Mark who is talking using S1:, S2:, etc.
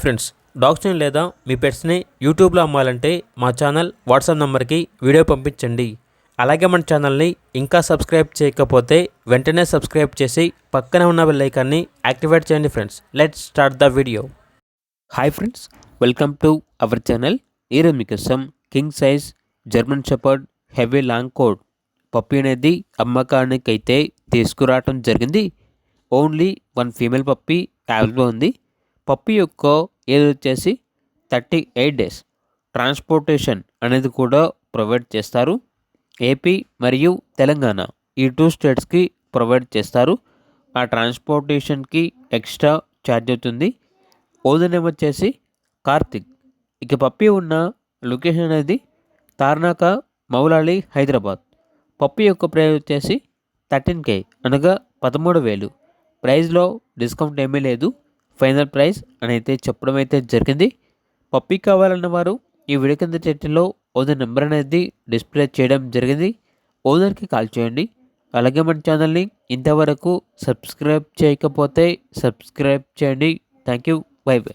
S1: Friends, డాగ్స్ని లేదా మీ పెట్స్ని యూట్యూబ్లో అమ్మాలంటే మా ఛానల్ వాట్సాప్ నెంబర్కి వీడియో పంపించండి. అలాగే మన ఛానల్ని ఇంకా సబ్స్క్రైబ్ చేయకపోతే వెంటనే సబ్స్క్రైబ్ చేసి పక్కన ఉన్న బెల్ ఐకాన్ని యాక్టివేట్ చేయండి. Friends, let's start the video. Hi friends, welcome to our channel. ఈరోజు మీకోసం king size German shepherd heavy long coat puppy అనేది అమ్మకానికి అయితే తీసుకురావటం జరిగింది. Only one female puppy available ఉంది. పప్పి యొక్క ఏజ్ వచ్చేసి 38 డేస్. ట్రాన్స్పోర్టేషన్ అనేది కూడా ప్రొవైడ్ చేస్తారు. ఏపీ మరియు తెలంగాణ ఈ 2 స్టేట్స్కి ప్రొవైడ్ చేస్తారు. ఆ ట్రాన్స్పోర్టేషన్కి ఎక్స్ట్రా ఛార్జ్ అవుతుంది. ఓనర్ నేమ్ వచ్చేసి కార్తిక్. ఇక పప్పి ఉన్న లొకేషన్ అనేది తార్నాక, మౌలాలి, హైదరాబాద్. పప్పి యొక్క ప్రైస్ వచ్చేసి 13K అనగా 13,000. ప్రైస్లో డిస్కౌంట్ ఏమీ లేదు. ఫైనల్ ప్రైస్ అని అయితే చెప్పడం అయితే జరిగింది. పప్పి కావాలన్న వారు ఈ వీడియో కింద టైటిల్లో ఓనర్ నెంబర్ అనేది డిస్ప్లే చేయడం జరిగింది. ఓనర్కి కాల్ చేయండి. అలాగే మన ఛానల్ని ఇంతవరకు సబ్స్క్రైబ్ చేయకపోతే సబ్స్క్రైబ్ చేయండి. Thank you. By by.